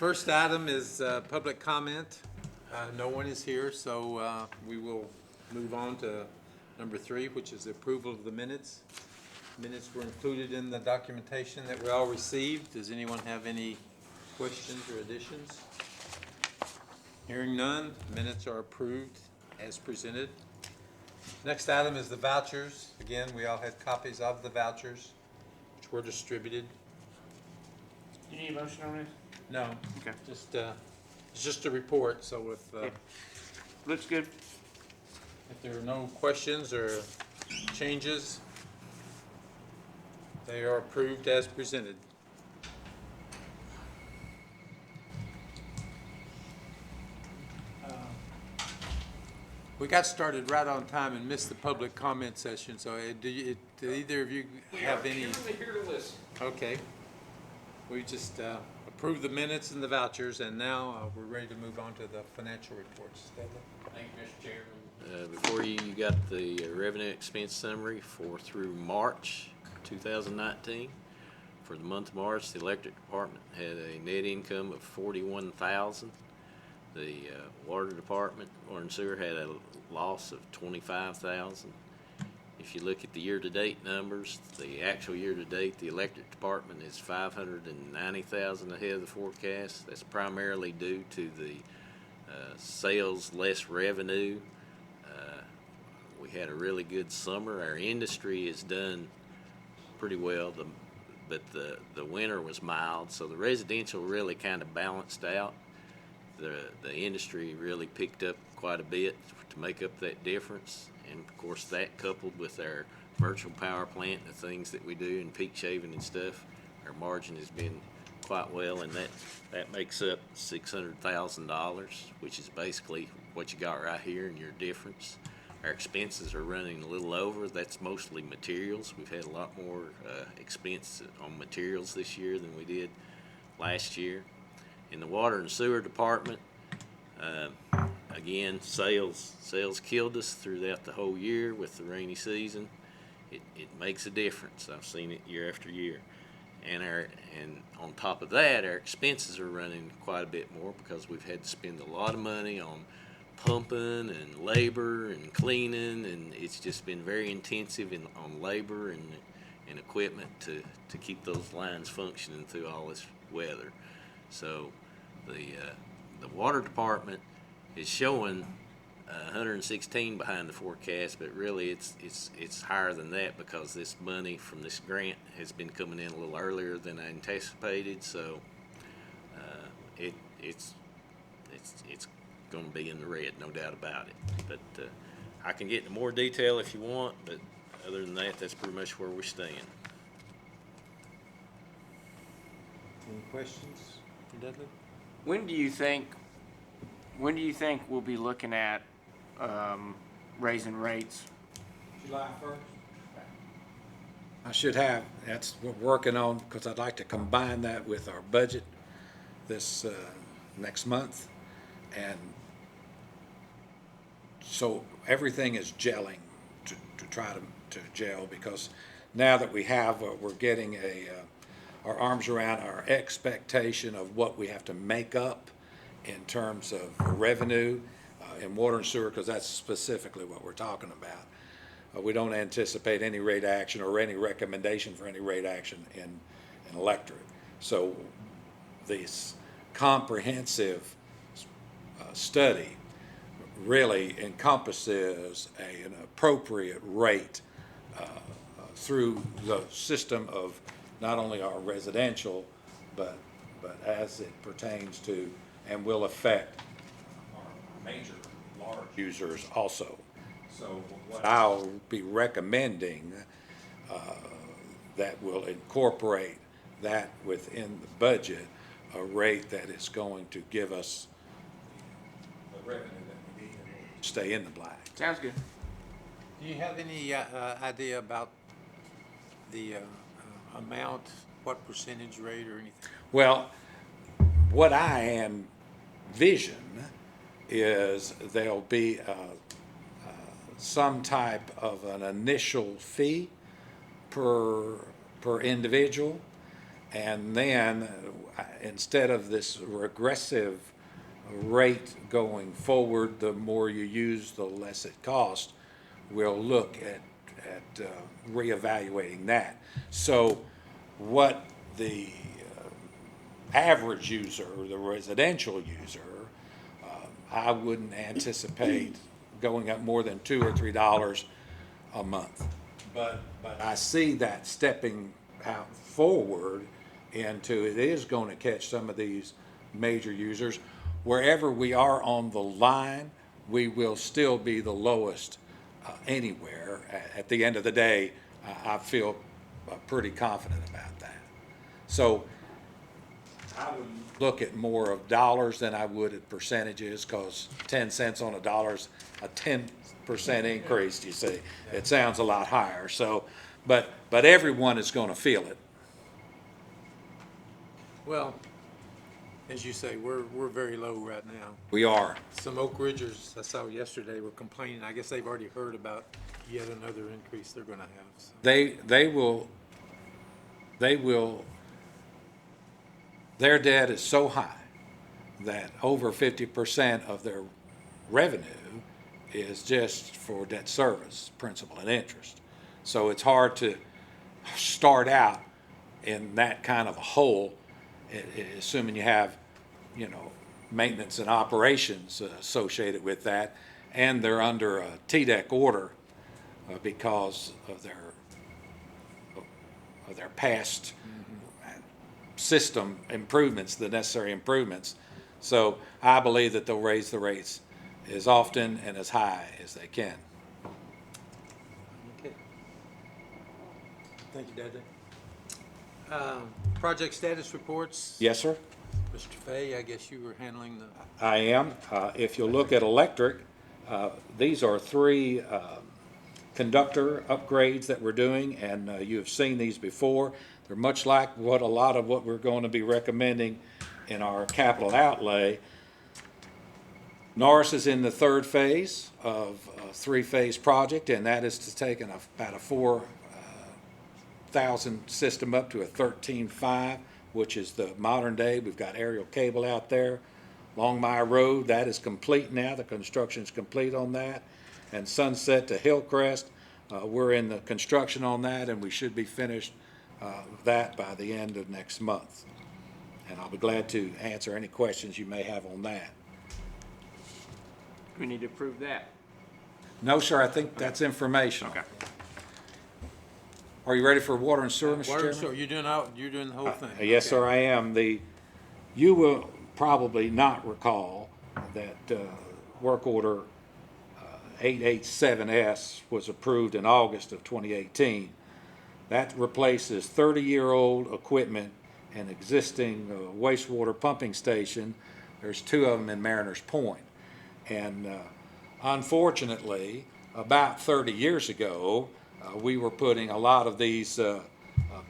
First item is public comment. No one is here, so we will move on to number 3, which is the approval of the minutes. Minutes were included in the documentation that we all received. Does anyone have any questions or additions? Hearing none, minutes are approved as presented. Next item is the vouchers. Again, we all had copies of the vouchers, which were distributed. Do you need a motion on this? No, Okay. just, it's just a report, so if Looks good. there are no questions or changes, they are approved as presented. We got started right on time and missed the public comment session, so do either of you have any? Here to listen. Okay. We just approved the minutes and the vouchers, and now we're ready to move on to the financial reports. Dudley? Thank you, Mr. Chairman. Before you got the revenue expense summary through March 2019. For the month of March, the electric department had a net income of $41,000. The water department, water and sewer, had a loss of $25,000. If you look at the year-to-date numbers, the actual year-to-date, the electric department is $590,000 ahead of the forecast. That's primarily due to the sales less revenue. We had a really good summer. Our industry has done pretty well, but the winter was mild, so the residential really kind of balanced out. The industry really picked up quite a bit to make up that difference. And of course, that coupled with our virtual power plant and the things that we do in peak shaving and stuff, our margin has been quite well, and that makes up $600,000, which is basically what you got right here in your difference. Our expenses are running a little over. That's mostly materials. We've had a lot more expense on materials this year than we did last year. In the water and sewer department, again, sales killed us throughout the whole year with the rainy season. It makes a difference. I've seen it year after year. And on top of that, our expenses are running quite a bit more because we've had to spend a lot of money on pumping and labor and cleaning, and it's just been very intensive on labor and equipment to keep those lines functioning through all this weather. So the water department is showing 116 behind the forecast, but really it's higher than that because this money from this grant has been coming in a little earlier than I anticipated. So it's going to be in the red, no doubt about it. But I can get into more detail if you want, but other than that, that's pretty much where we stand. Any questions, Dudley? When do you think we'll be looking at raising rates? July 1st. I should have, that's what we're working on, because I'd like to combine that with our budget this next month. And so everything is gelling to try to gel, because now that we have, we're getting our arms around our expectation of what we have to make up in terms of revenue in water and sewer, because that's specifically what we're talking about. We don't anticipate any rate action or any recommendation for any rate action in electric. So this comprehensive study really encompasses an appropriate rate through the system of not only our residential, but as it pertains to and will affect our major large users also. So what I'll be recommending that will incorporate that within the budget, a rate that is going to give us the revenue that we need to stay in the black. Sounds good. Do you have any idea about the amount, what percentage rate or anything? Well, what I envision is there'll be some type of an initial fee per individual, And then, instead of this regressive rate going forward, the more you use, the less it costs, we'll look at reevaluating that. So what the average user, or the residential user, I wouldn't anticipate going up more than $2 or $3 a month. But I see that stepping out forward into, it is going to catch some of these major users. Wherever we are on the line, we will still be the lowest anywhere. At the end of the day, I feel pretty confident about that. So I would look at more of dollars than I would at percentages, because 10 cents on a dollar's a 10% increase, you see. It sounds a lot higher. So, but everyone is going to feel it. Well, as you say, we're very low right now. We are. Some Oak Ridgers I saw yesterday were complaining. I guess they've already heard about yet another increase they're gonna have. So. They will, their debt is so high that over 50% of their revenue is just for debt service, principal and interest. So it's hard to start out in that kind of a hole, assuming you have, maintenance and operations associated with that, and they're under a TDEC order because of their past system improvements, the necessary improvements. So I believe that they'll raise the rates as often and as high as they can. Okay. Thank you, Dudley. Project status reports. Yes, sir? Mr. Fay, I guess you were handling the. I am. If you look at electric, these are 3 conductor upgrades that we're doing, and you have seen these before. They're much like a lot of what we're going to be recommending in our capital outlay. Norris is in the 3rd phase of a 3-phase project, and that is to take about a 4,000 system up to a 13.5, which is the modern day. We've got aerial cable out there. Longmire Road, that is complete now. The construction is complete on that. And Sunset to Hillcrest, we're in the construction on that, and we should be finished that by the end of next month. And I'll be glad to answer any questions you may have on that. We need to approve that. No, sir, I think that's informational. Okay. Are you ready for water and sewer, Mr. Water and Chairman? sewer, you're doing the whole thing. Yes, Okay. sir, I am. You will probably not recall that work order 887S was approved in August of 2018. That replaces 30-year-old equipment and existing wastewater pumping station. There's 2 of them in Mariners Point. And unfortunately, about 30 years ago, we were putting a lot of these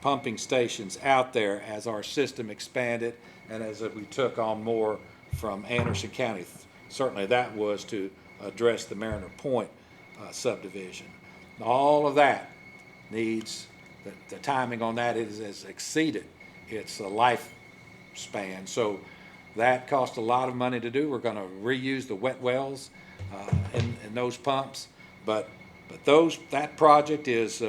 pumping stations out there as our system expanded and as we took on more from Anderson County. Certainly that was to address the Mariner Point subdivision. All of that needs, the timing on that has exceeded its lifespan. So that cost a lot of money to do. We're going to reuse the wet wells in those pumps, but that project is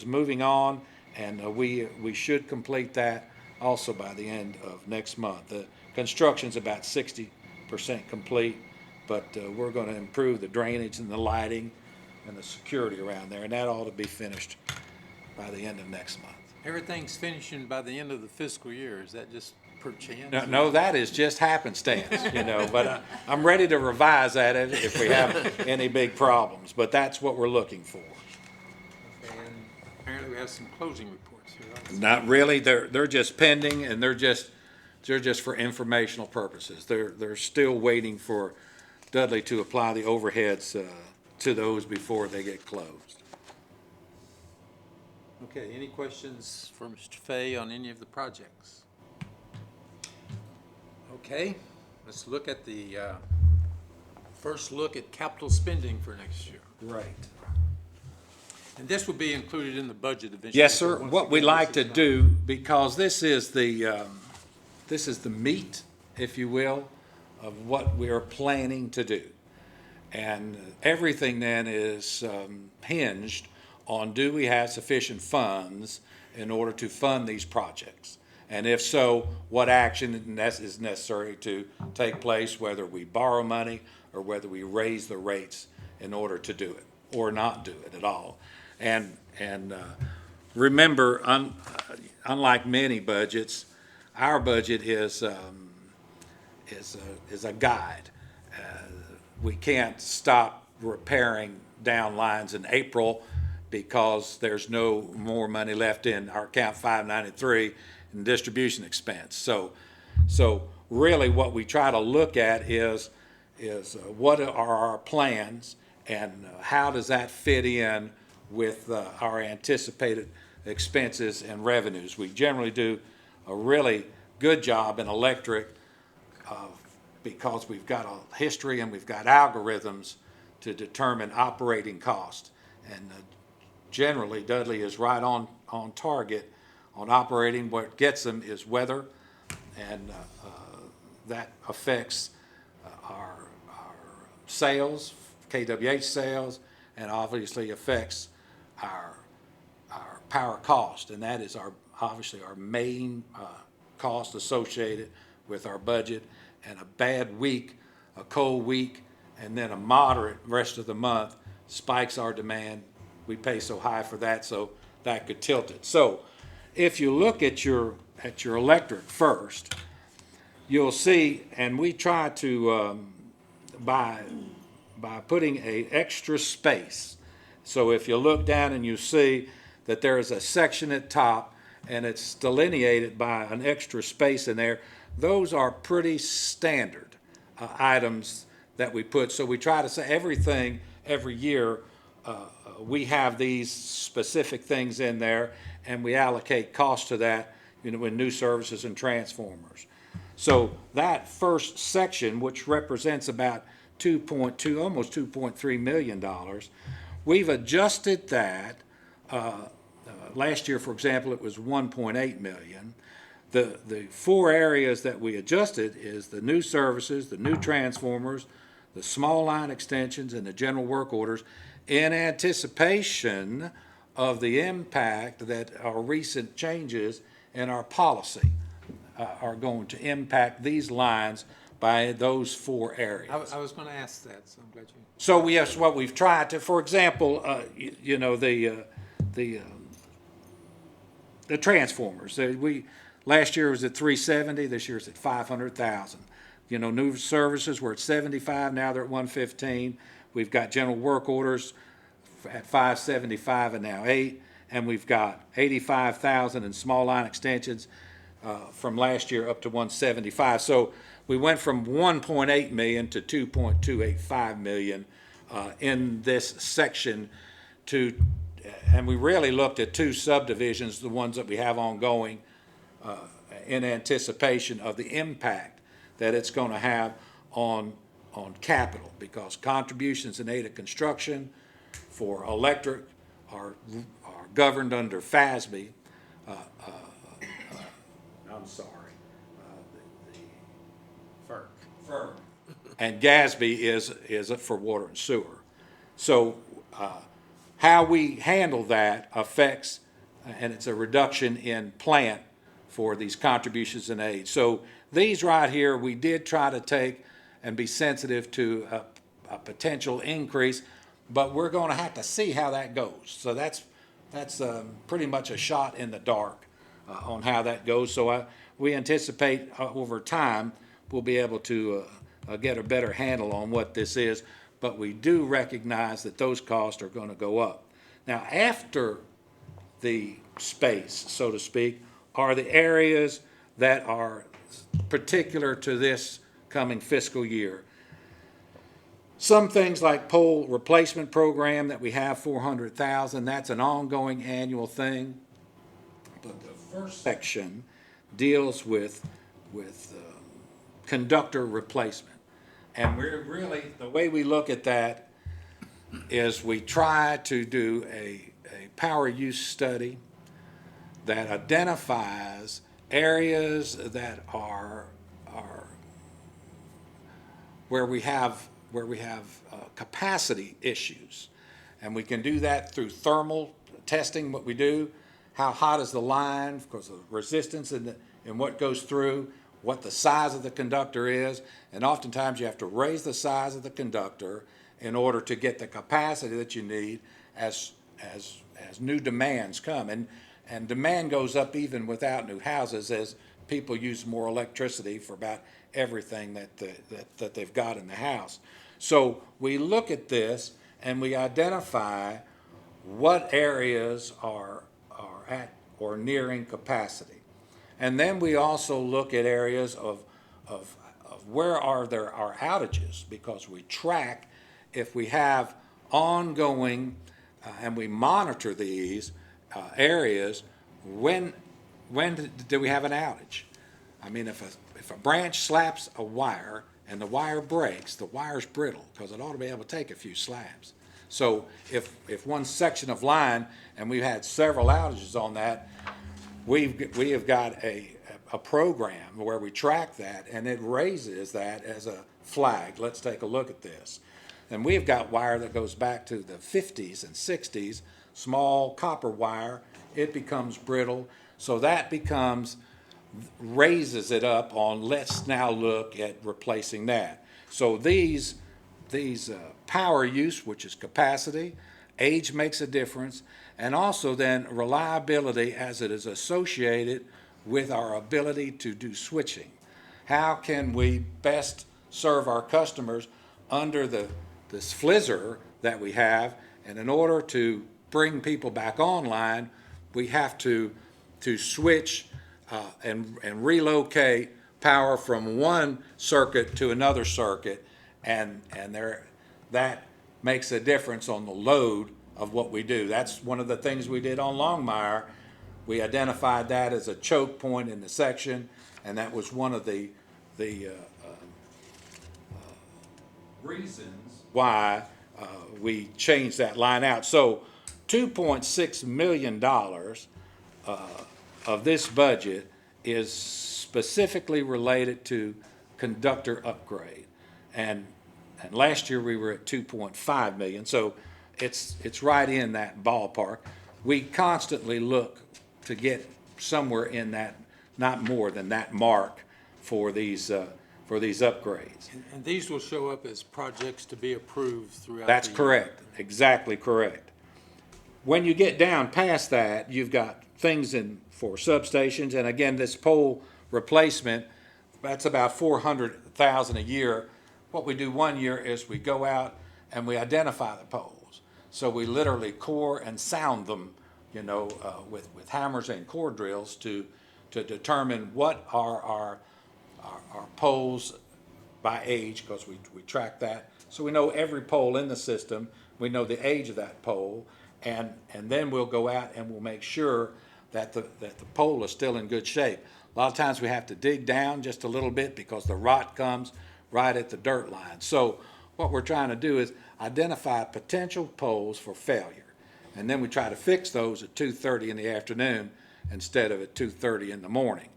moving on, and we should complete that also by the end of next month. The construction's about 60% complete, but we're going to improve the drainage and the lighting and the security around there, and that ought to be finished by the end of next month. Everything's finishing by the end of the fiscal year. Is that just per chance? No, that is just happenstance, but I'm ready to revise that if we have any big problems, but that's what we're looking for. And apparently we have some closing reports here. Right? Not really, they're just pending, and they're just for informational purposes. They're still waiting for Dudley to apply the overheads to those before they get closed. Okay, any questions for Mr. Fay on any of the projects? Okay, let's look at the first look at capital spending for next year. Right. And this will be included in the budget eventually. Yes, so sir. once What we again, like this to is do, because this is the meat, if you will, of what we are planning to do. And everything then is hinged on, do we have sufficient funds in order to fund these projects? And if so, what action is necessary to take place, whether we borrow money or whether we raise the rates in order to do it, or not do it at all. And remember, unlike many budgets, our budget is a guide. We can't stop repairing down lines in April because there's no more money left in our account 593 in distribution expense. So really what we try to look at is what are our plans and how does that fit in with our anticipated expenses and revenues. We generally do a really good job in electric because we've got a history and we've got algorithms to determine operating costs. And generally, Dudley is right on target on operating. What gets them is weather, and that affects our sales, KWH sales, and obviously affects our power cost. And that is obviously our main cost associated with our budget. And a bad week, a cold week, and then a moderate rest of the month spikes our demand. We pay so high for that, so that could tilt it. So if you look at your electric first, you'll see, and we try to, by putting a extra space. So if you look down and you see that there is a section at top and it's delineated by an extra space in there, those are pretty standard items that we put. So we try to say everything every year. We have these specific things in there, and we allocate cost to that, in new services and transformers. So that first section, which represents about 2.2, almost $2.3 million, we've adjusted that. Last year, for example, it was 1.8 million. The four areas that we adjusted is the new services, the new transformers, the small line extensions, and the general work orders, in anticipation of the impact that our recent changes in our policy are going to impact these lines by those four areas. I was going to ask that, so I'm glad you. So yes, what we've tried to, for example, the transformers. Last year was at 370. This year's at 500,000. New services were at 75. Now they're at 115. We've got general work orders at 575 and now 8, and we've got 85,000 in small line extensions from last year up to 175. So we went from 1.8 million to 2.285 million in this section and we really looked at two subdivisions, the ones that we have ongoing, in anticipation of the impact that it's going to have on capital, because contributions in aid of construction for electric are governed under FASB. I'm sorry. FERC. And GASB is for water and sewer. So how we handle that affects, and it's a reduction in plant for these contributions and aid. So these right here, we did try to take and be sensitive to a potential increase, but we're going to have to see how that goes. So that's pretty much a shot in the dark on how that goes. So we anticipate over time we'll be able to get a better handle on what this is, but we do recognize that those costs are going to go up. Now, after the space, so to speak, are the areas that are particular to this coming fiscal year. Some things like pole replacement program that we have 400,000, that's an ongoing annual thing. But the first section deals with conductor replacement. And we're really, the way we look at that is we try to do a power use study that identifies areas that are where we have capacity issues. And we can do that through thermal testing, what we do. How hot is the line, because of the resistance and what goes through, what the size of the conductor is. And oftentimes you have to raise the size of the conductor in order to get the capacity that you need as new demands come. And demand goes up even without new houses as people use more electricity for about everything that they've got in the house. So we look at this and we identify what areas are at or nearing capacity. And then we also look at areas of where are there are outages, because we track if we have ongoing and we monitor these areas, when do we have an outage? I mean, if a branch slaps a wire and the wire breaks, the wire's brittle because it ought to be able to take a few slaps. So if one section of line, and we've had several outages on that, we have got a program where we track that, and it raises that as a flag. Let's take a look at this. And we've got wire that goes back to the 50s and 60s, small copper wire. It becomes brittle, so that raises it up on, let's now look at replacing that. So these power use, which is capacity, age makes a difference, and also then reliability as it is associated with our ability to do switching. How can we best serve our customers under this flizzer that we have? And in order to bring people back online, we have to switch and relocate power from one circuit to another circuit, and that makes a difference on the load of what we do. That's one of the things we did on Longmire. We identified that as a choke point in the section, and that was one of the reasons why we changed that line out. So $2.6 million of this budget is specifically related to conductor upgrade. And last year we were at 2.5 million, so it's right in that ballpark. We constantly look to get somewhere in that, not more than that mark for these upgrades. And these will show up as projects to be approved throughout That's the year. correct, exactly correct. When you get down past that, you've got things for substations, and again, this pole replacement, that's about $400,000 a year. What we do one year is we go out and we identify the poles. So we literally core and sound them, with hammers and core drills to determine what are our poles by age, because we track that. So we know every pole in the system, we know the age of that pole, and then we'll go out and we'll make sure that the pole is still in good shape. A lot of times we have to dig down just a little bit because the rot comes right at the dirt line. So what we're trying to do is identify potential poles for failure. And then we try to fix those at 2:30 in the afternoon instead of at 2:30 in the morning,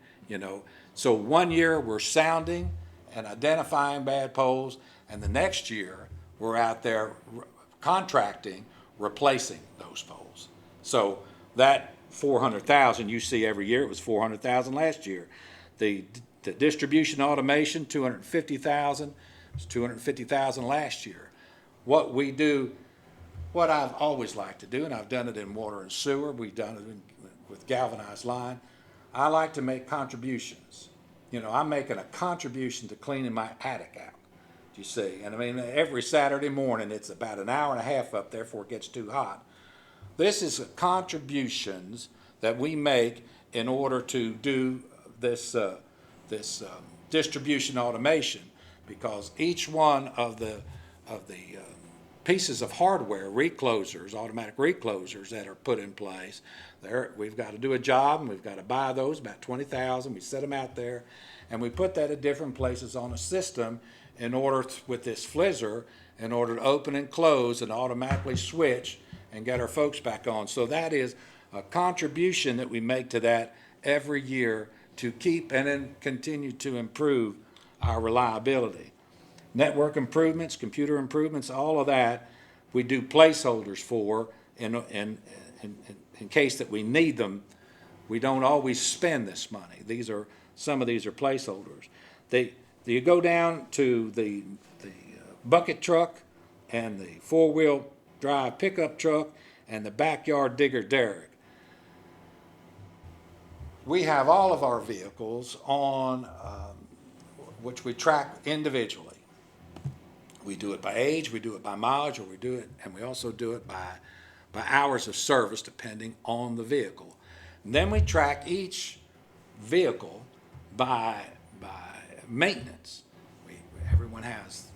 So one year we're sounding and identifying bad poles, and the next year we're out there contracting, replacing those poles. So that 400,000 you see every year, it was 400,000 last year. The distribution automation, 250,000, it was 250,000 last year. What we do, what I've always liked to do, and I've done it in water and sewer, we've done it with galvanized line, I like to make contributions. I'm making a contribution to cleaning my attic out, you see. And I mean, every Saturday morning, it's about an hour and a half up there before it gets too hot. This is contributions that we make in order to do this distribution automation, because each one of the pieces of hardware, reclosers, automatic reclosers that are put in place, we've got to do a job, and we've got to buy those, about 20,000. We set them out there, and we put that at different places on a system in order with this flizzer, in order to open and close and automatically switch and get our folks back on. So that is a contribution that we make to that every year to keep and then continue to improve our reliability. Network improvements, computer improvements, all of that, we do placeholders for in case that we need them. We don't always spend this money. Some of these are placeholders. You go down to the bucket truck and the four-wheel drive pickup truck and the backyard digger derrick. We have all of our vehicles on, which we track individually. We do it by age, we do it by mileage, and we also do it by hours of service depending on the vehicle. And then we track each vehicle by maintenance. Everyone has,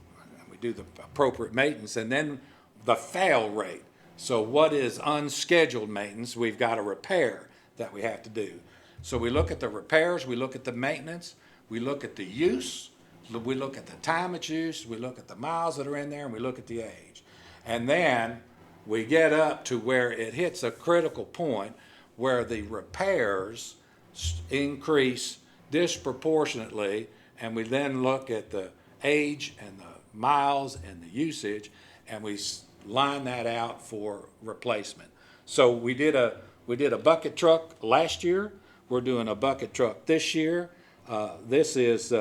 we do the appropriate maintenance, and then the fail rate. So what is unscheduled maintenance? We've got a repair that we have to do. So we look at the repairs, we look at the maintenance, we look at the use, we look at the time it's used, we look at the miles that are in there, and we look at the age. And then we get up to where it hits a critical point where the repairs increase disproportionately, and we then look at the age and the miles and the usage, and we line that out for replacement. So we did a bucket truck last year. We're doing a bucket truck this year. This is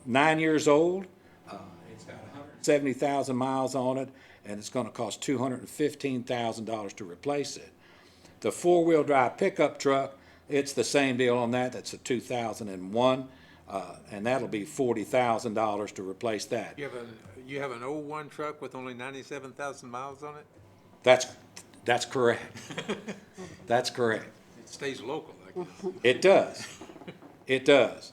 9 years old. It's got 170,000 miles on it, and it's going to cost $215,000 to replace it. The four-wheel drive pickup truck, it's the same deal on that. That's a 2001, and that'll be $40,000 to replace that. You have an 01 truck with only 97,000 miles on it? That's correct. That's correct. It stays local, I guess. It does. It does.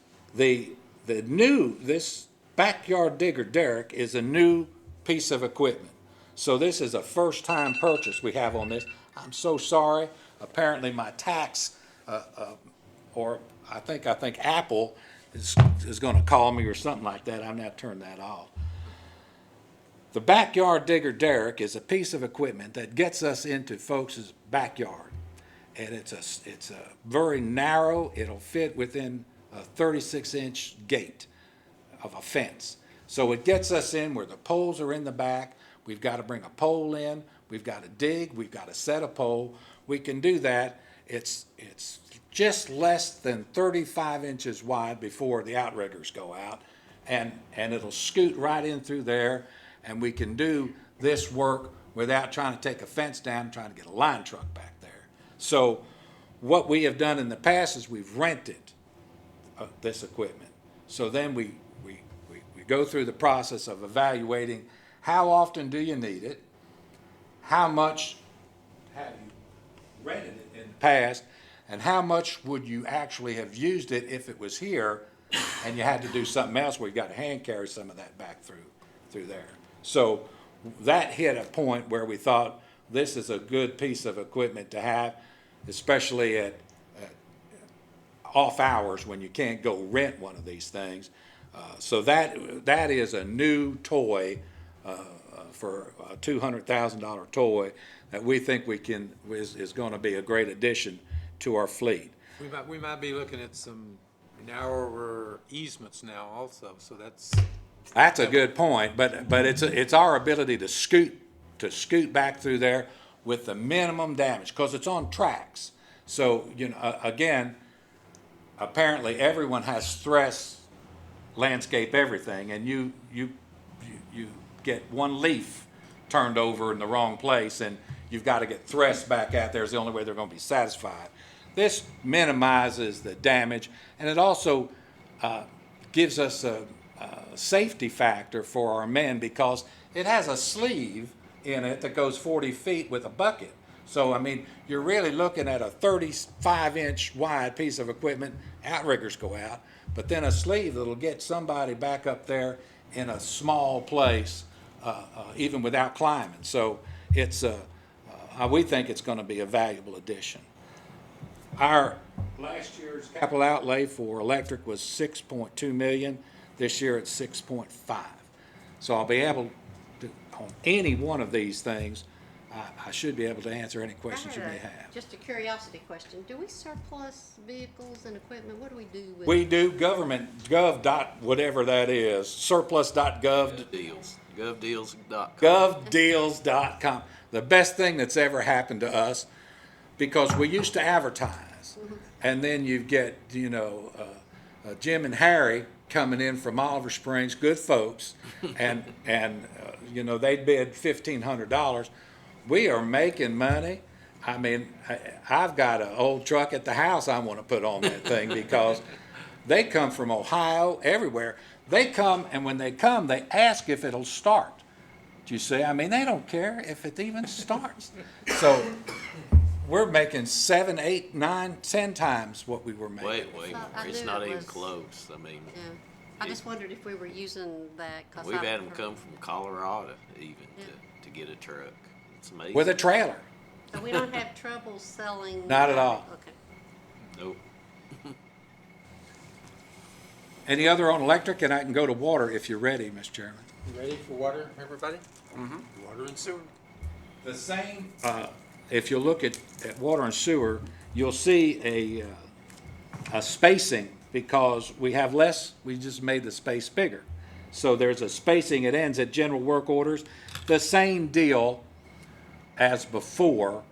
This backyard digger derrick is a new piece of equipment. So this is a first-time purchase we have on this. I'm so sorry. Apparently my tax, or I think Apple is going to call me or something like that. I've now turned that off. The backyard digger derrick is a piece of equipment that gets us into folks' backyard. And it's a very narrow, it'll fit within a 36-inch gate of a fence. So it gets us in where the poles are in the back. We've got to bring a pole in. We've got to dig. We've got to set a pole. We can do that. It's just less than 35 inches wide before the outriggers go out, and it'll scoot right in through there, and we can do this work without trying to take a fence down and trying to get a line truck back there. So what we have done in the past is we've rented this equipment. So then we go through the process of evaluating how often do you need it, how much have you rented it in the past, and how much would you actually have used it if it was here and you had to do something else where you got to hand carry some of that back through there. So that hit a point where we thought this is a good piece of equipment to have, especially at off hours when you can't go rent one of these things. So that is a new toy for a $200,000 toy that we think is going to be a great addition to our fleet. We might be looking at some narrower easements now also, so That's a good point, but it's our ability to scoot back through there with the minimum damage, because it's on tracks. So, again, apparently everyone has stress landscape everything, and you get one leaf turned over in the wrong place, and you've got to get thrust back out there. Is the only way they're going to be satisfied. This minimizes the damage, and it also gives us a safety factor for our men, because it has a sleeve in it that goes 40 feet with a bucket. So, I mean, you're really looking at a 35-inch wide piece of equipment. Outriggers go out, but then a sleeve that'll get somebody back up there in a small place, even without climbing. So we think it's going to be a valuable addition. Our last year's capital outlay for electric was $6.2 million. This year it's 6.5. So I'll be able to, on any one of these things, I should be able to answer any questions you I had may have. Just a curiosity question. Do we surplus vehicles and equipment? What do we do with? We do government, gov dot, whatever that is, surplus.gov, Deals, govdeals.com. govdeals.com. The best thing that's ever happened to us, because we used to advertise, and then you get, Jim and Harry coming in from Oliver Springs, good folks, and they'd bid $1,500. We are making money. I mean, I've got an old truck at the house I want to put on that thing because they come from Ohio, everywhere. They come, and when they come, they ask if it'll start. Do you see? I mean, they don't care if it even starts. So we're making 7, 8, 9, 10 times what we were making. Wait, I it's knew not it even was- close. I mean, Yeah. I just wondered if we were using that. 'Cause we've I've had them heard- come from Colorado even Yeah. to get a truck. It's amazing. With a trailer. So we don't have trouble selling. Not at all. Okay. Nope. Any other on electric? And I can go to water if you're ready, Mr. Chairman. You ready for water, everybody? Water and sewer. The same. If you look at water and sewer, you'll see a spacing because we have less, we just made the space bigger. So there's a spacing, it ends at general work orders. The same deal as before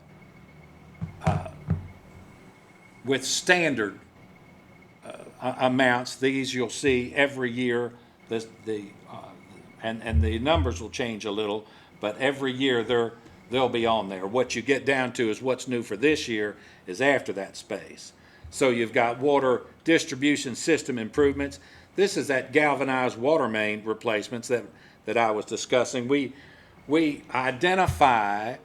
with standard amounts. These you'll see every year, and the numbers will change a little, but every year they'll be on there. What you get down to is what's new for this year is after that space. So you've got water distribution system improvements. This is that galvanized water main replacements that I was discussing. We identify,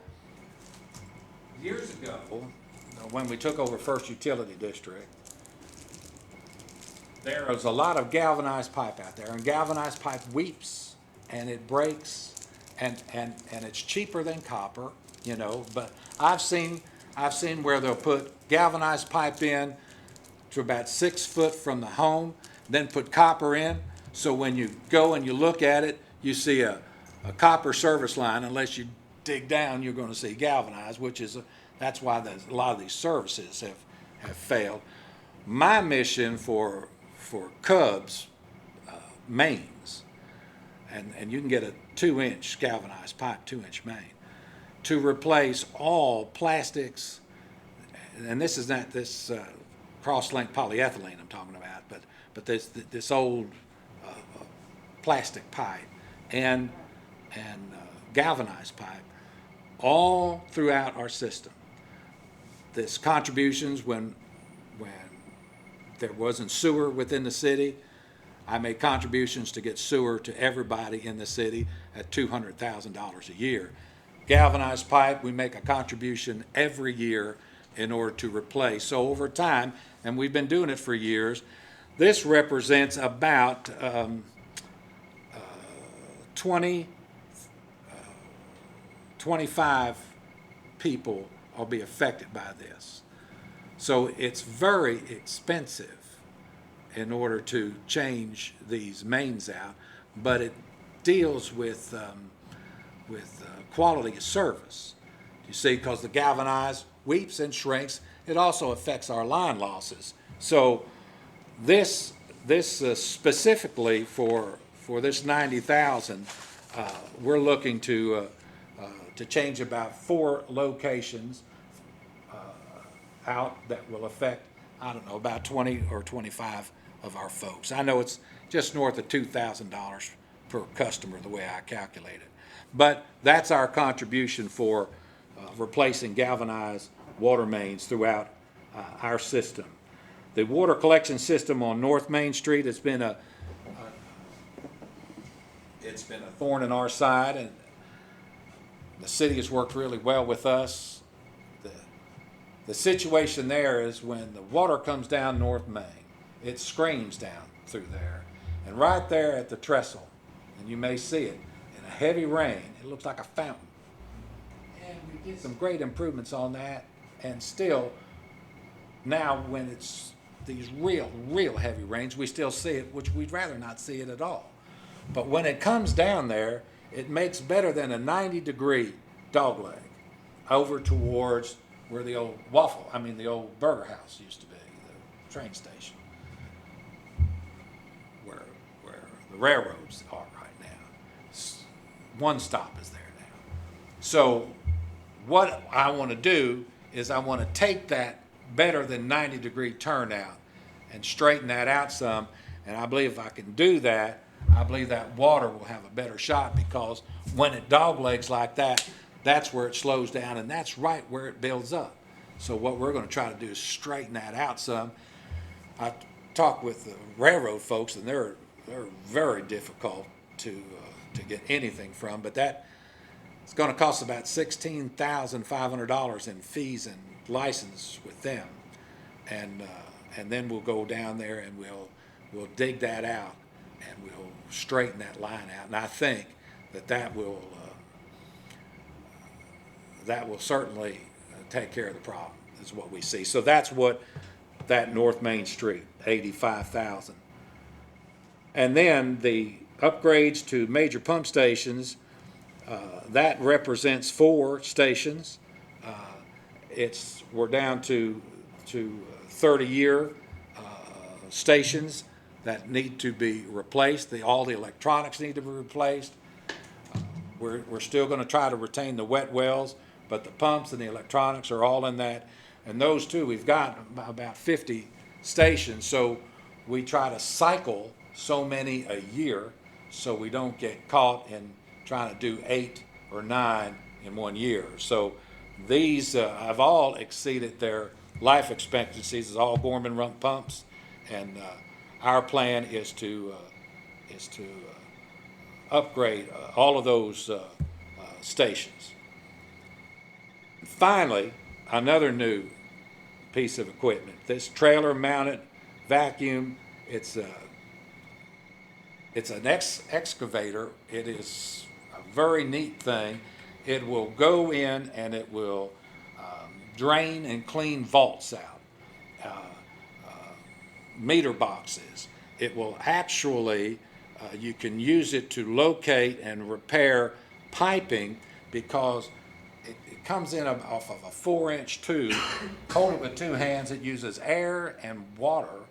years ago, when we took over First Utility District, there was a lot of galvanized pipe out there, and galvanized pipe weeps, and it breaks, and it's cheaper than copper, but I've seen where they'll put galvanized pipe in to about 6 foot from the home, then put copper in, so when you go and you look at it, you see a copper service line. Unless you dig down, you're gonna see galvanized, that's why a lot of these services have failed. My mission for Cubs mains, and you can get a 2-inch galvanized pipe, 2-inch main, to replace all plastics, and this is not this cross-linked polyethylene I'm talking about, but this old plastic pipe and galvanized pipe all throughout our system. This contributions when there wasn't sewer within the city, I made contributions to get sewer to everybody in the city at $200,000 a year. Galvanized pipe, we make a contribution every year in order to replace. So over time, and we've been doing it for years, this represents about 25 people will be affected by this. So it's very expensive in order to change these mains out, but it deals with quality of service. You see, because the galvanized weeps and shrinks, it also affects our line losses. So this specifically for this 90,000, we're looking to change about 4 locations out that will affect, I don't know, about 20 or 25 of our folks. I know it's just north of $2,000 per customer the way I calculate it. But that's our contribution for replacing galvanized water mains throughout our system. The water collection system on North Main Street has been a thorn in our side, and the city has worked really well with us. The situation there is when the water comes down North Main, it screams down through there. And right there at the trestle, and you may see it, in a heavy rain, it looks like a fountain. And we did some great improvements on that, and still, now when it's these real heavy rains, we still see it, which we'd rather not see it at all. But when it comes down there, it makes better than a 90-degree dogleg. over towards where the old the old Burger House used to be, the train station, where the railroads are right now. One stop is there now. So what I want to do is I want to take that better than 90-degree turnout and straighten that out some. And I believe if I can do that, I believe that water will have a better shot, because when it doglegs like that, that's where it slows down, and that's right where it builds up. So what we're going to try to do is straighten that out some. I talked with the railroad folks, and they're very difficult to get anything from, but that it's going to cost about $16,500 in fees and license with them, and then we'll go down there and we'll dig that out and we'll straighten that line out, and I think that will certainly take care of the problem, is what we see. So that's what that North Main Street, $85,000. And then the upgrades to major pump stations, that represents 4 stations. We're down to 30-year stations that need to be replaced. All the electronics need to be replaced. We're still going to try to retain the wet wells, but the pumps and the electronics are all in that. And those two, we've got about 50 stations, so we try to cycle so many a year so we don't get caught in trying to do 8 or 9 in 1 year. So these have all exceeded their life expectancies. It's all Gorman-Rump pumps, and our plan is to upgrade all of those stations. Finally, another new piece of equipment. This trailer-mounted vacuum. It's an excavator. It is a very neat thing. It will go in and it will drain and clean vaults out, meter boxes. It will actually, you can use it to locate and repair piping, because it comes in off of a 4-inch tube. Hold it with 2 hands. It uses air and water,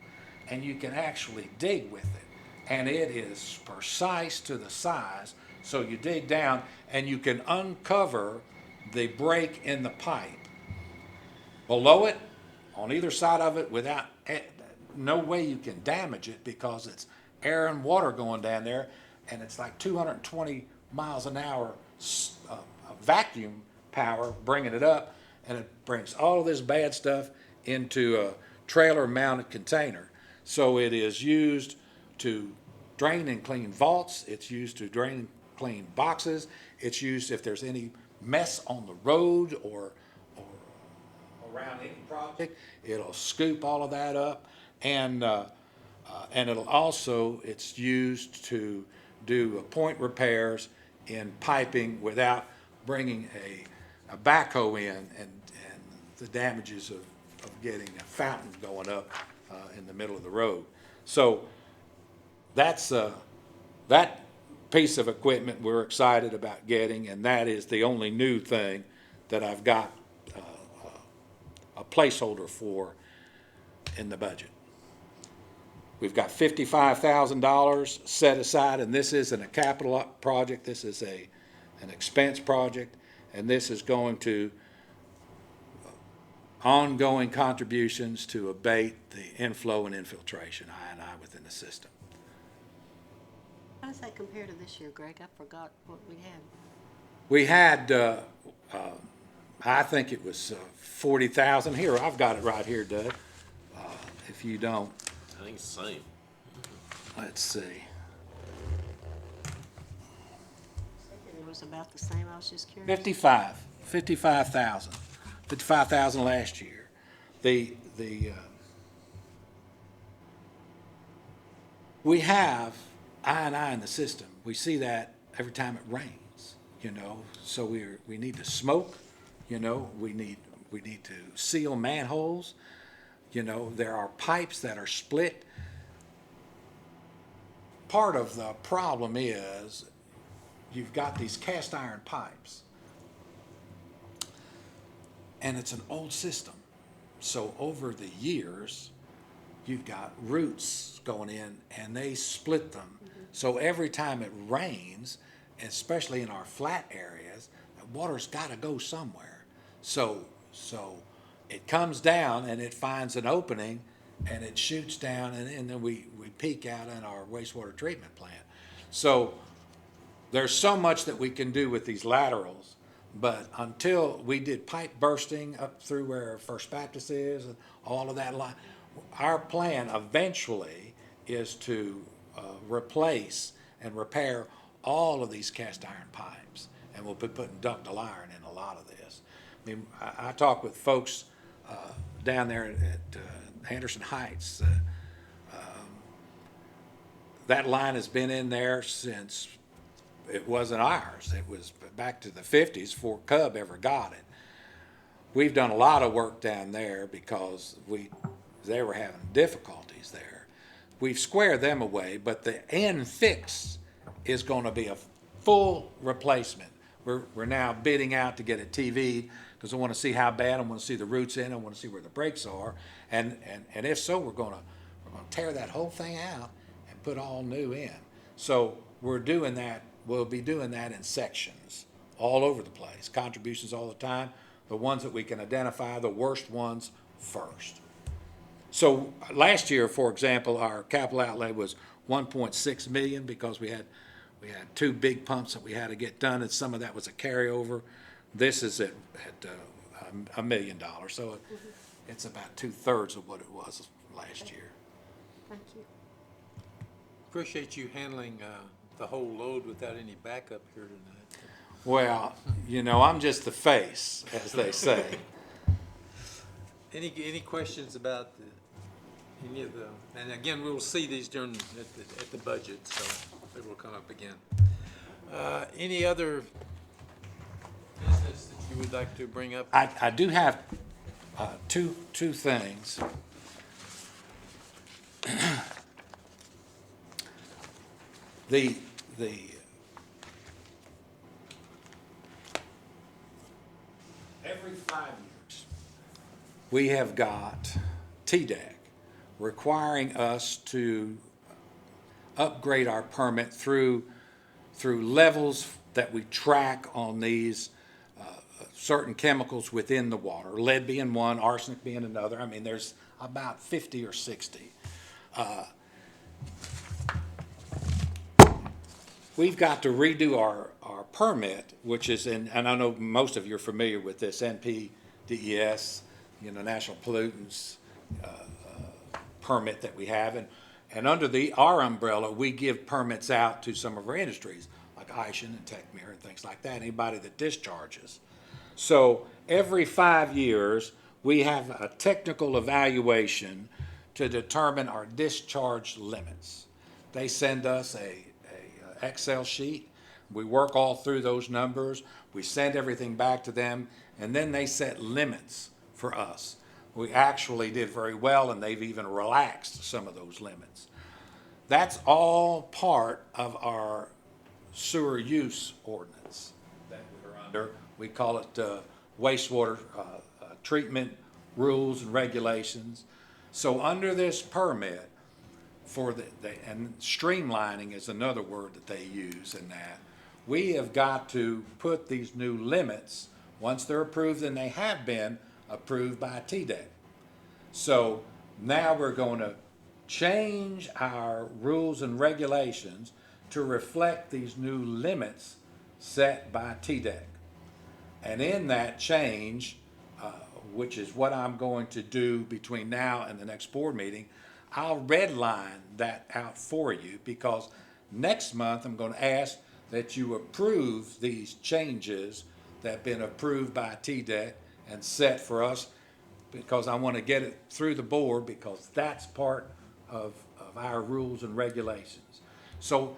and you can actually dig with it. And it is precise to the size. So you dig down and you can uncover the break in the pipe. Below it, on either side of it, without no way you can damage it, because it's air and water going down there, and it's like 220 miles an hour vacuum power bringing it up, and it brings all of this bad stuff into a trailer mounted container. So it is used to drain and clean vaults. It's used to drain and clean boxes. It's used if there's any mess on the road or around any project. It'll scoop all of that up, and it's used to do point repairs in piping without bringing a backhoe in and the damages of getting a fountain going up in the middle of the road. So that's that piece of equipment we're excited about getting, and that is the only new thing that I've got a placeholder for in the budget. We've got $55,000 set aside, and this isn't a capital project. This is an expense project, and this is going to ongoing contributions to abate the inflow and infiltration, I within the system. How does that compare to this year, Greg? I forgot what we had. We had, I think it was 40,000. Here, I've got it right here, Doug. If you don't, I think it's the same. let's see. It was about the same. I was just curious. 55,000 last year. We have I&I in the system. We see that every time it rains, so we need to smoke, we need to seal manholes. There are pipes that are split. Part of the problem is you've got these cast iron pipes. and it's an old system. So over the years, you've got roots going in and they split them. So every time it rains, especially in our flat areas, the water's got to go somewhere. So it comes down and it finds an opening and it shoots down, and then we peak out in our wastewater treatment plant. So there's so much that we can do with these laterals, but until we did pipe bursting up through where First Baptist is and all of that line, our plan eventually is to replace and repair all of these cast iron pipes, and we'll be putting ductile iron in a lot of this. I mean, I talk with folks down there at Henderson Heights. That line has been in there since it wasn't ours. It was back to the 50s before Cub ever got it. We've done a lot of work down there because they were having difficulties there. We've squared them away, but the end fix is going to be a full replacement. We're now bidding out to get it TV'd because I want to see how bad. I want to see the roots in. I want to see where the breaks are, and if so, we're going to tear that whole thing out and put all new in. So we're doing that. We'll be doing that in sections all over the place. Contributions all the time. The ones that we can identify, the worst ones first. So last year, for example, our capital outlay was 1.6 million because we had two big pumps that we had to get done, and some of that was a carryover. This is at $1 million, so it's about 2/3 of what it was last year. Thank you. Appreciate you handling the whole load without any backup here tonight. Well, I'm just the face, as they say. Any questions about any of the, and again, we'll see these at the budget, so it will come up again. Any other business that you would like to bring up? I do have two things. The every 5 years, we have got TDEC requiring us to upgrade our permit through levels that we track on these certain chemicals within the water, lead being one, arsenic being another. I mean, there's about 50 or 60. We've got to redo our permit, which is and I know most of you are familiar with this, NPDES, National Pollutants permit that we have. And under our umbrella, we give permits out to some of our industries, like Ishin and Techmere and things like that, anybody that discharges. So every 5 years, we have a technical evaluation to determine our discharge limits. They send us a Excel sheet. We work all through those numbers. We send everything back to them, and then they set limits for us. We actually did very well, and they've even relaxed some of those limits. That's all part of our sewer use ordinance that we're under. We call it wastewater treatment rules and regulations. So under this permit, and streamlining is another word that they use in that, we have got to put these new limits, once they're approved, and they have been approved by TDEC. So now we're going to change our rules and regulations to reflect these new limits set by TDEC. And in that change, which is what I'm going to do between now and the next board meeting, I'll redline that out for you, because next month I'm going to ask that you approve these changes that have been approved by TDEC and set for us, because I want to get it through the board, because that's part of our rules and regulations. So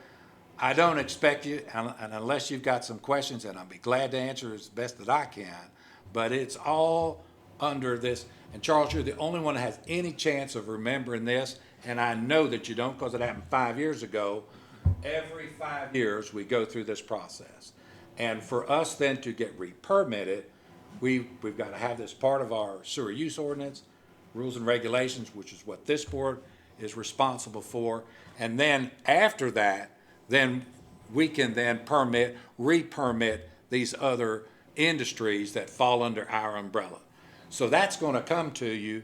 I don't expect you, and unless you've got some questions, and I'll be glad to answer as best that I can, but it's all under this. And Charles, you're the only one that has any chance of remembering this, and I know that you don't, because it happened 5 years ago. Every 5 years we go through this process. And for us then to get re-permitted, we've got to have this part of our sewer use ordinance, rules and regulations, which is what this board is responsible for. And then after that, then we can then re-permit these other industries that fall under our umbrella. So that's gonna come to you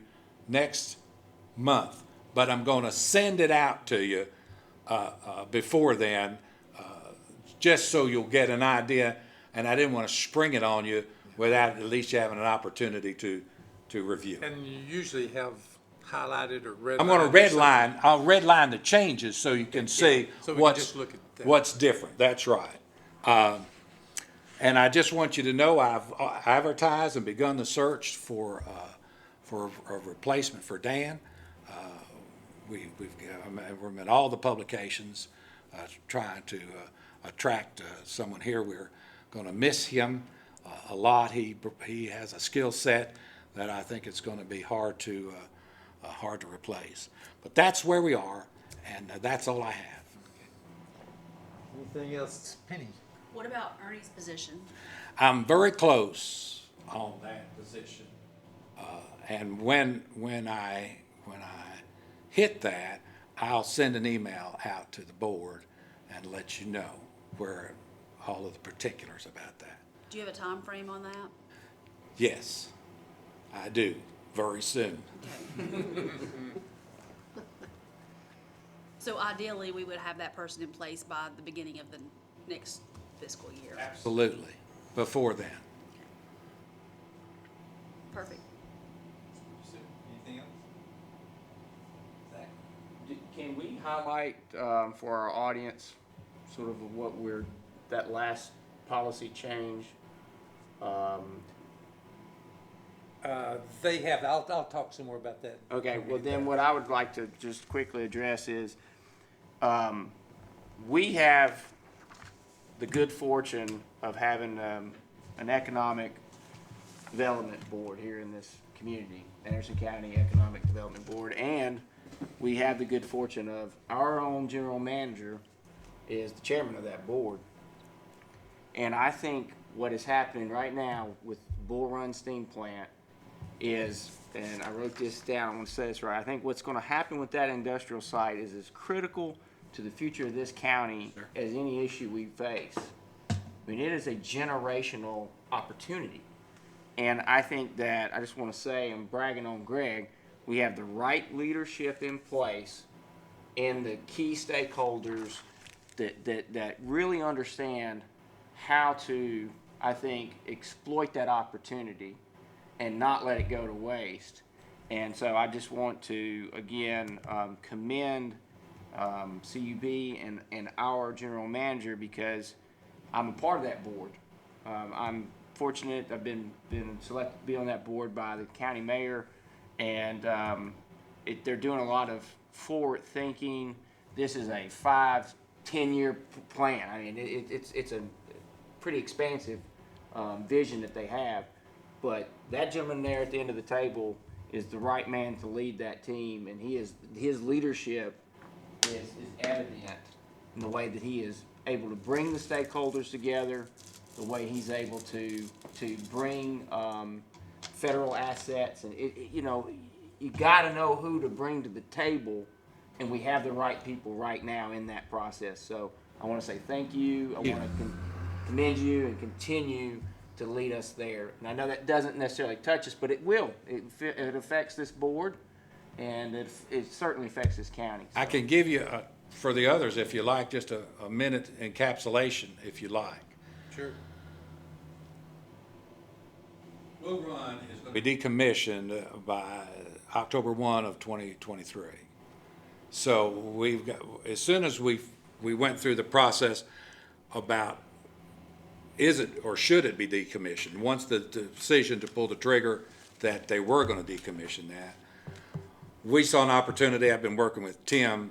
next month, but I'm gonna send it out to you, before then, just so you'll get an idea, and I didn't wanna spring it on you without at least you having an opportunity to review. And you usually have highlighted or redlined. I'm gonna redline, I'll redline the changes so you can see So we can what's, just look at that. what's different, that's right. And I just want you to know I've advertised and begun the search for a replacement for Dan. We've met all the publications, trying to attract someone here. We're gonna miss him a lot. He has a skill set that I think it's gonna be hard to replace. But that's where we are, and that's all I have. Anything else? Penny? What about Ernie's position? I'm very close on that position. And when I hit that, I'll send an email out to the board and let you know where all of the particulars about that. Do you have a time frame on that? Yes, I do, very soon. So ideally, we would have that person in place by the beginning of the next fiscal year. Absolutely, before then. Perfect. Anything else? Can we highlight, for our audience, sort of what that last policy change? They have, I'll talk some more about that. Okay, well then what I would like to just quickly address is, we have the good fortune of having, an economic development board here in this community, Anderson County Economic Development Board, and we have the good fortune of our own general manager is the chairman of that board. And I think what is happening right now with Bull Run Steam Plant is, and I wrote this down, I want to say this right, I think what's going to happen with that industrial site is as critical to the future of this county as any issue we face. I mean, it is a generational opportunity. And I think that, I just want to say, I'm bragging on Greg, we have the right leadership in place and the key stakeholders that really understand how to, I think, exploit that opportunity and not let it go to waste. And so I just want to, again, commend CUB and our general manager, because I'm a part of that board. I'm fortunate, I've been selected to be on that board by the county mayor, and they're doing a lot of forward thinking. This is a 5-10 year plan. I mean, it's a pretty expansive vision that they have, but that gentleman there at the end of the table is the right man to lead that team, and his leadership is evident in the way that he is able to bring the stakeholders together, the way he's able to bring federal assets, and you know, you got to know who to bring to the table, and we have the right people right now in that process. So I want to say thank you. I want to commend you and continue to lead us there. And I know that doesn't necessarily touch us, but it will. It affects this board, and it certainly affects this county. So. I can give you, for the others, if you like, just a minute encapsulation, if you like. Sure. Bull Run is going to be decommissioned by October 1 of 2023. So we've got, as soon as we went through the process about is it or should it be decommissioned, once the decision to pull the trigger that they were going to decommission that, we saw an opportunity. I've been working with Tim.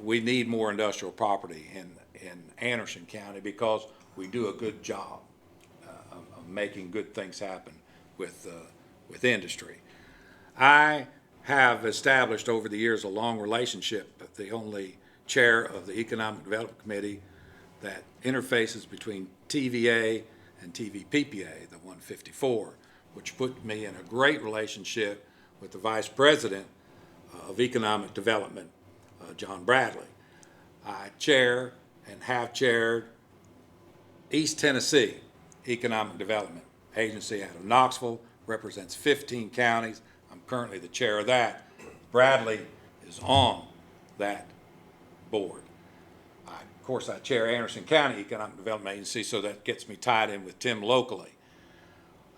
We need more industrial property in Anderson County because we do a good job of making good things happen with industry. I have established over the years a long relationship, the only chair of the Economic Development Committee that interfaces between TVA and TVPPA, the 154, which put me in a great relationship with the Vice President of Economic Development, John Bradley. I chair and have chaired East Tennessee Economic Development Agency out of Knoxville, represents 15 counties. I'm currently the chair of that. Bradley is on that board. Of course, I chair Anderson County Economic Development Agency, so that gets me tied in with Tim locally.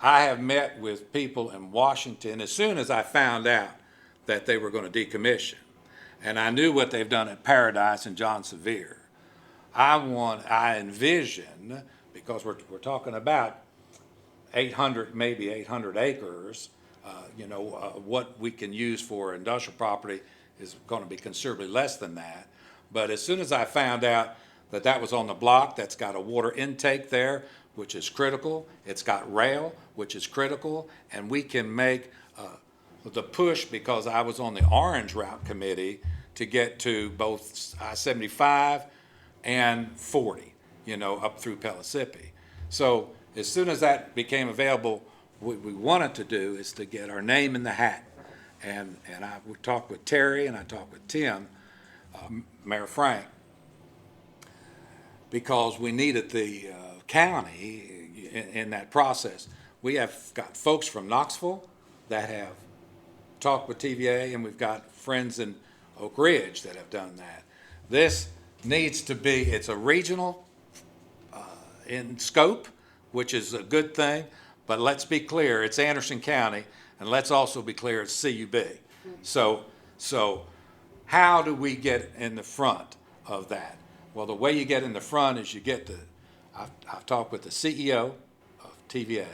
I have met with people in Washington as soon as I found out that they were going to decommission. And I knew what they've done at Paradise and John Sevier. I envision, because we're talking about 800, maybe 800 acres, what we can use for industrial property is going to be considerably less than that. But as soon as I found out that that was on the block, that's got a water intake there, which is critical. It's got rail, which is critical, and we can make the push, because I was on the Orange Route Committee, to get to both I-75 and 40, up through Pellissippi. So as soon as that became available, what we wanted to do is to get our name in the hat. And we talked with Terry and I talked with Tim, Mayor Frank, because we needed the county in that process. We have got folks from Knoxville that have talked with TVA, and we've got friends in Oak Ridge that have done that. This needs to be, it's a regional in scope, which is a good thing, but let's be clear, it's Anderson County, and let's also be clear, it's CUB. So how do we get in the front of that? Well, the way you get in the front is you get to, I've talked with the CEO of TVA,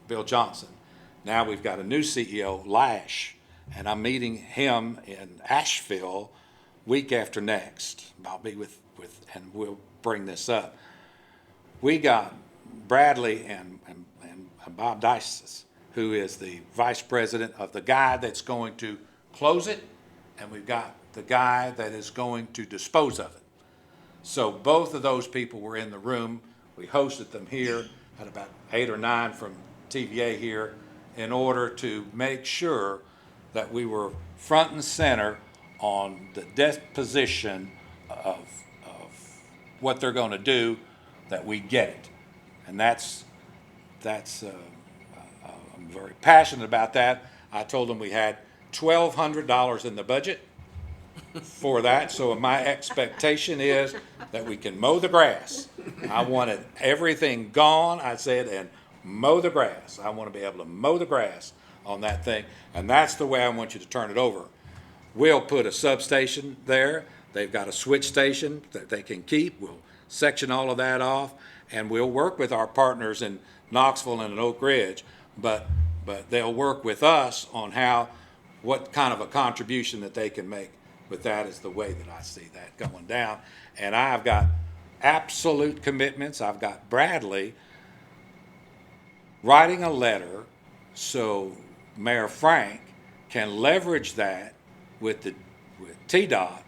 Bill Johnson. Now we've got a new CEO, Lash, and I'm meeting him in Asheville week after next. I'll be with and we'll bring this up. We got Bradley and Bob Dysis, who is the vice president of the guy that's going to close it, and we've got the guy that is going to dispose of it. So both of those people were in the room. We hosted them here, had about 8 or 9 from TVA here, in order to make sure that we were front and center on the disposition of what they're going to do, that we get it. And that's I'm very passionate about that. I told them we had $1,200 in the budget for that, so my expectation is that we can mow the grass. I wanted everything gone, I said, and mow the grass. I want to be able to mow the grass on that thing, and that's the way I want you to turn it over. We'll put a substation there. They've got a switch station that they can keep. We'll section all of that off, and we'll work with our partners in Knoxville and in Oak Ridge, but they'll work with us on what kind of a contribution that they can make with that, is the way that I see that going down. And I've got absolute commitments. I've got Bradley writing a letter so Mayor Frank can leverage that with TDOT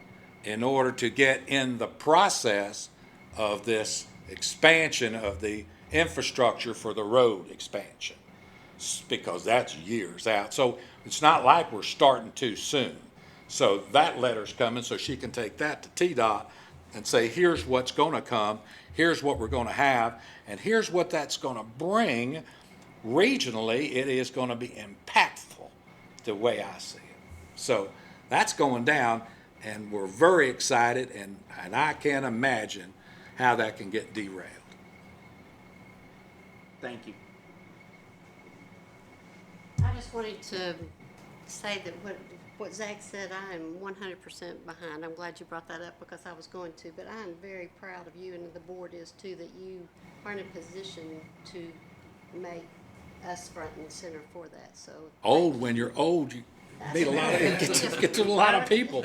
in order to get in the process of this expansion of the infrastructure for the road expansion, because that's years out. So it's not like we're starting too soon. So that letter's coming, so she can take that to TDOT and say, here's what's going to come, here's what we're going to have, and here's what that's going to bring. Regionally, it is going to be impactful, the way I see it. So that's going down, and we're very excited, and I can't imagine how that can get derailed. Thank you. I just wanted to say that what Zach said, I am 100% behind. I'm glad you brought that up, because I was going to, but I am very proud of you, and the board is too, that you are in a position to make us front and center for that, so. When you're old, you meet a lot of, get to a lot of people.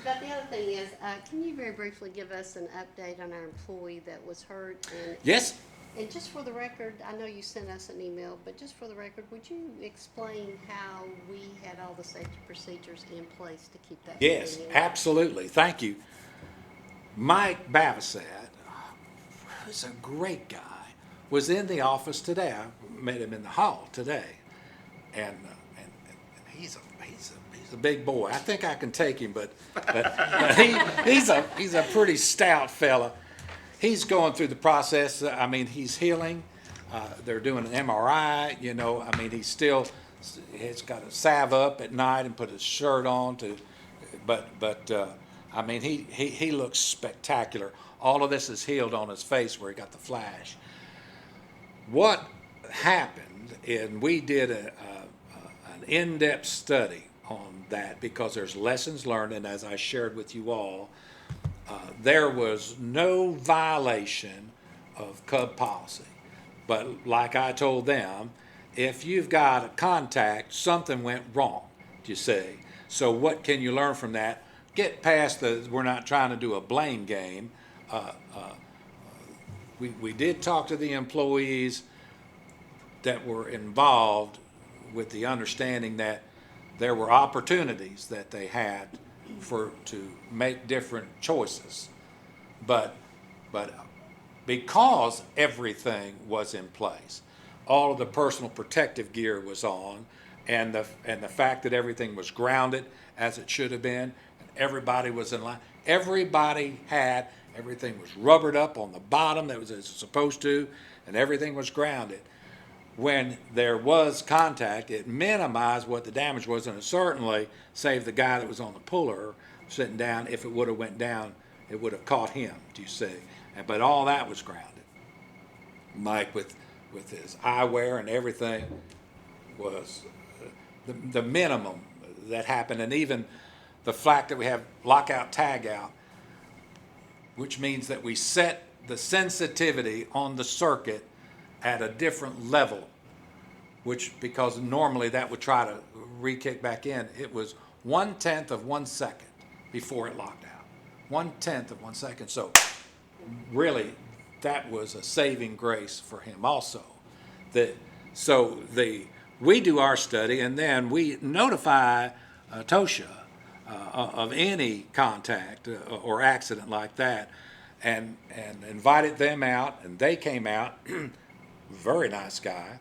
But the other thing is, can you very briefly give us an update on our employee that was hurt? Yes, And just for the record, I know you sent us an email, but just for the record, would you explain how we had all the safety procedures in place to keep that? yes, absolutely. Thank you. Mike Bavasad was a great guy, was in the office today. I met him in the hall today, and he's a big boy. I think I can take him, but he's a pretty stout fella. He's going through the process. I mean, he's healing. They're doing an MRI. You know, I mean, he's got to salve up at night and put his shirt on but I mean, he looks spectacular. All of this is healed on his face where he got the flash. What happened, and we did an in-depth study on that because there's lessons learned, and as I shared with you all, there was no violation of Cub policy. But like I told them, if you've got a contact, something went wrong, you see. So what can you learn from that? Get past we're not trying to do a blame game. We did talk to the employees that were involved with the understanding that there were opportunities that they had to make different choices. But because everything was in place, all of the personal protective gear was on, and the fact that everything was grounded as it should have been, and everybody was in line. Everybody had, everything was rubbered up on the bottom that was as it's supposed to, and everything was grounded. When there was contact, it minimized what the damage was, and it certainly saved the guy that was on the puller sitting down. If it would have went down, it would have caught him, do you see? But all that was grounded. Mike, with his eyewear and everything, was the minimum that happened. And even the fact that we have lockout, tag out, which means that we set the sensitivity on the circuit at a different level, because normally that would try to re-kick back in. It was 1/10 of 1 second before it locked out. 1/10 of 1 second. So really, that was a saving grace for him also. We do our study, and then we notify TOSHA of any contact or accident like that, and invited them out, and they came out. Very nice guy.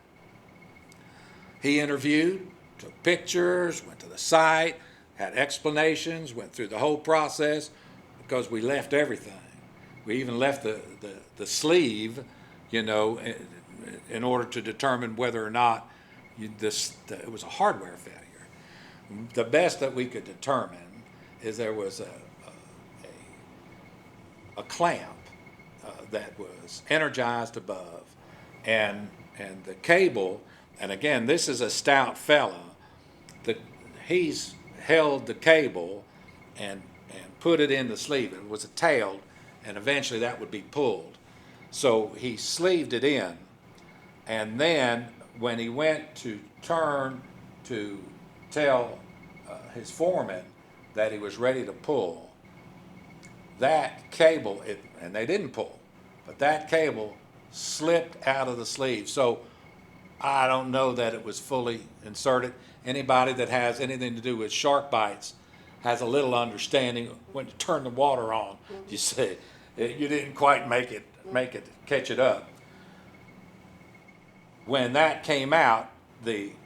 He interviewed, took pictures, went to the site, had explanations, went through the whole process, because we left everything. We even left the sleeve, in order to determine whether or not it was a hardware failure. The best that we could determine is there was a clamp that was energized above, and the cable, and again, this is a stout fella, he's held the cable and put it in the sleeve. It was tailed, and eventually that would be pulled. So he sleeved it in, and then when he went to turn to tell his foreman that he was ready to pull, that cable, and they didn't pull, but that cable slipped out of the sleeve. So I don't know that it was fully inserted. Anybody that has anything to do with shark bites has a little understanding when to turn the water on. You see, you didn't quite make it catch it up. When that came out, and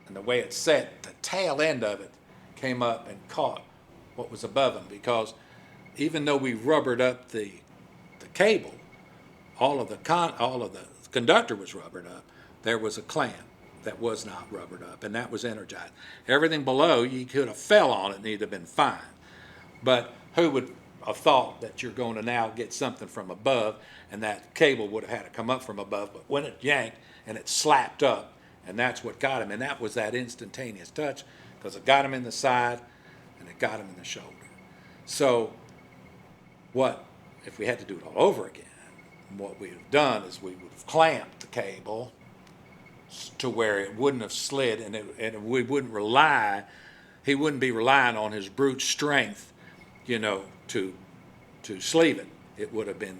the way it's set, the tail end of it came up and caught what was above him, because even though we rubbered up the cable, all of the conductor was rubbered up, there was a clamp that was not rubbered up, and that was energized. Everything below, you could have fell on it and it'd have been fine. But who would have thought that you're going to now get something from above, and that cable would have had to come up from above, but when it yanked and it slapped up, and that's what got him, and that was that instantaneous touch, because it got him in the side and it got him in the shoulder. So what, if we had to do it all over again, what we'd have done is we would have clamped the cable to where it wouldn't have slid, and we wouldn't he wouldn't be relying on his brute strength, to sleeve it. It would have been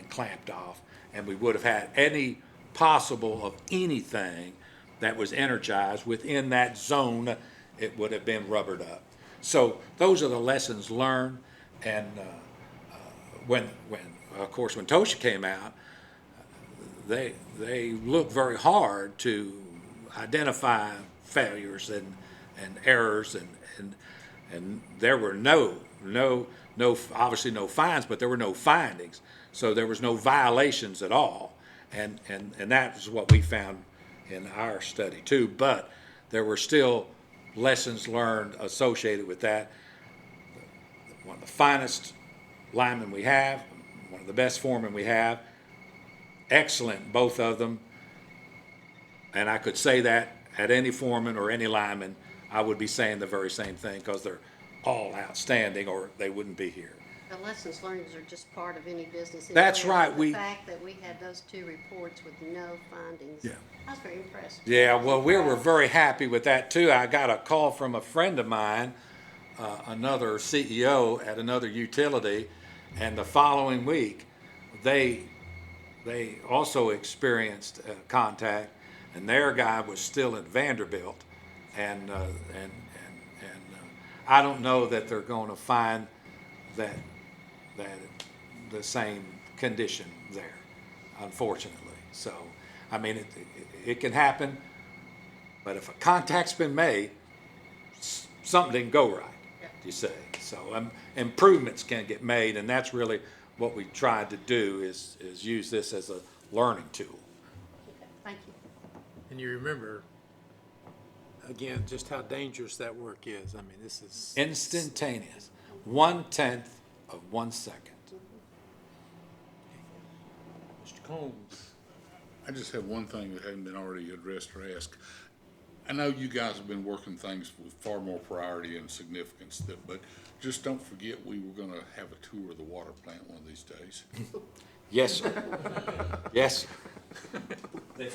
clamped off, and we would have had any possible of anything that was energized within that zone. It would have been rubbered up. So those are the lessons learned, and when of course, when TOSHA came out, they looked very hard to identify failures and errors, and there were no obviously no fines, but there were no findings, so there was no violations at all, and that was what we found in our study too. But there were still lessons learned associated with that. One of the finest linemen we have, one of the best foremen we have, excellent, both of them. And I could say that at any foreman or any lineman, I would be saying the very same thing, because they're all outstanding or they wouldn't be here. The lessons learned are just part of any business. That's anyway. right, The fact that we had those 2 reports with no findings. Yeah. I was very impressed. Yeah, well, we were very happy with that too. I got a call from a friend of mine, another CEO at another utility, and the following week, they also experienced contact, and their guy was still at Vanderbilt, and I don't know that they're going to find that the same condition there, unfortunately. So, I mean, it can happen, but if a contact's been made, something didn't go right, you say. So improvements can get made, and that's really what we tried to do is use this as a learning tool. Okay, thank you. And you remember, again, just how dangerous that work is. I mean, this is. Instantaneous, 1/10 of 1 second. Mr. Combs. I just have one thing that hadn't been already addressed or asked. I know you guys have been working things with far more priority and significance, but just don't forget we were gonna have a tour of the water plant one of these days. Yes, sir. Yes, sir.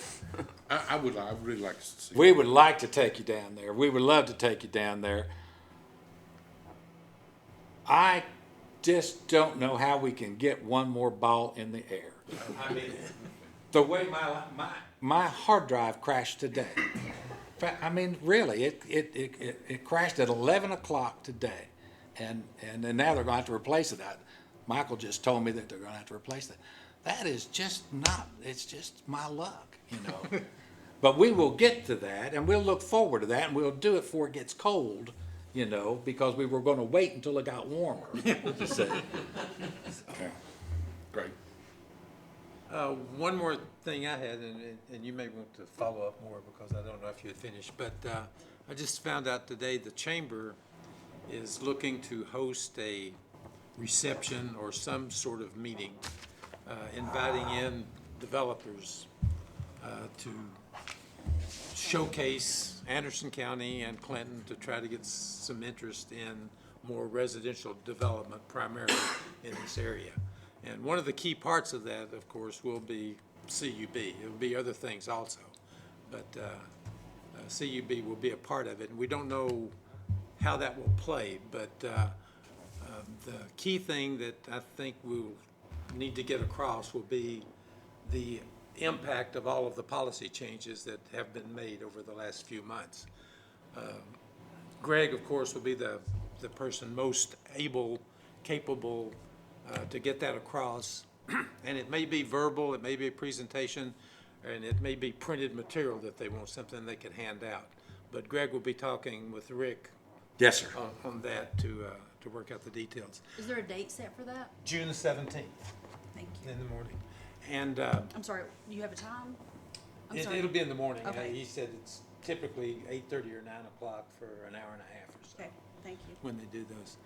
I would really like to see. We would like to take you down there. We would love to take you down there. I just don't know how we can get one more ball in the air. I mean, the way my hard drive crashed today. I mean, really, it crashed at 11 o'clock today, and now they're going to have to replace it. Michael just told me that they're going to have to replace it. That is just not. It's just my luck, you know. But we will get to that, and we'll look forward to that, and we'll do it before it gets cold, you know, because we were going to wait until it got warmer. You say. Great. One more thing I had, and you may want to follow up more because I don't know if you had finished, but I just found out today the chamber is looking to host a reception or some sort of meeting, inviting in developers to showcase Anderson County and Clinton to try to get some interest in more residential development primarily in this area. And one of the key parts of that, of course, will be CUB. It will be other things also, but CUB will be a part of it. And we don't know how that will play, but the key thing that I think we'll need to get across will be the impact of all of the policy changes that have been made over the last few months. Greg, of course, will be the person most capable to get that across. And it may be verbal, it may be a presentation, and it may be printed material that they want, something they can hand out. But Greg will be talking with Rick Yes, sir. on that to work out the details. Is there a date set for that? June 17th Thank you. in the morning. And I'm sorry, you have a time? I'm it'll sorry. be in the morning. Okay. He said it's typically 8:30 or 9 o'clock for an hour and a half or so Okay, thank you. when they do those.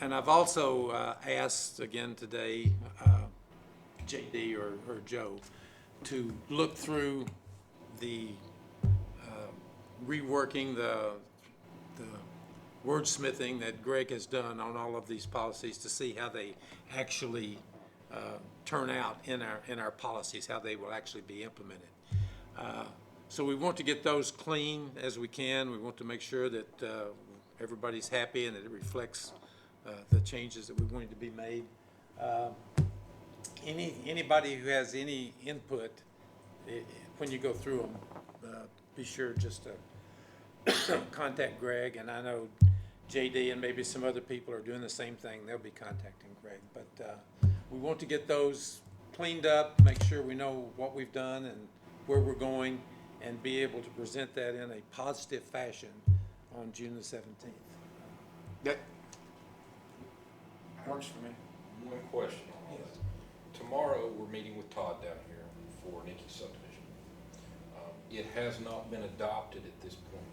And I've also asked again today, JD or Joe, to look through the reworking, the wordsmithing that Greg has done on all of these policies to see how they actually turn out in our policies, how they will actually be implemented. So we want to get those clean as we can. We want to make sure that everybody's happy and that it reflects the changes that we wanted to be made. Anybody who has any input, when you go through them, be sure just to contact Greg. And I know JD and maybe some other people are doing the same thing. They'll be contacting Greg. But we want to get those cleaned up, make sure we know what we've done and where we're going, and be able to present that in a positive fashion on June the 17th. That works for me. One question on all that. Tomorrow, we're meeting with Todd down here for Nikki subdivision. It has not been adopted at this point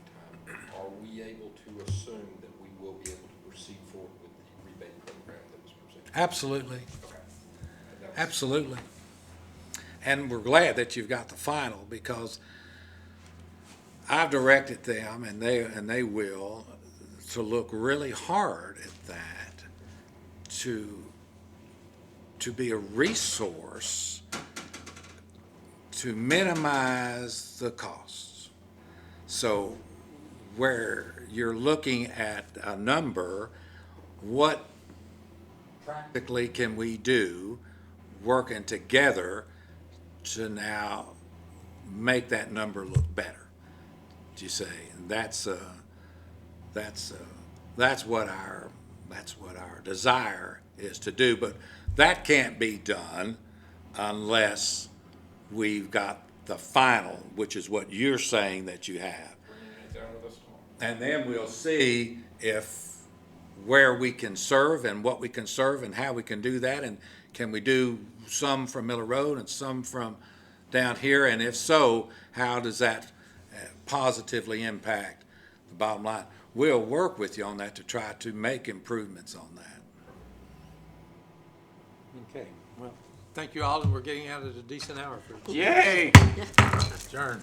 in time. Are we able to assume that we will be able to proceed forward with the rebate program that was presented? Absolutely, Okay. That was- absolutely. And we're glad that you've got the final, because I've directed them, and they will, to look really hard at that, to be a resource to minimize the costs. So where you're looking at a number, what practically can we do working together to now make that number look better? Do you say? And that's what our desire is to do, but that can't be done unless we've got the final, which is what you're saying that you have. Bringing it down with us tomorrow. And then we'll see where we can serve and what we can serve and how we can do that, and can we do some from Miller Road and some from down here, and if so, how does that positively impact the bottom line? We'll work with you on that to try to make improvements on that. Okay, well, thank you all, and we're getting out at a decent hour for Yay! adjourn.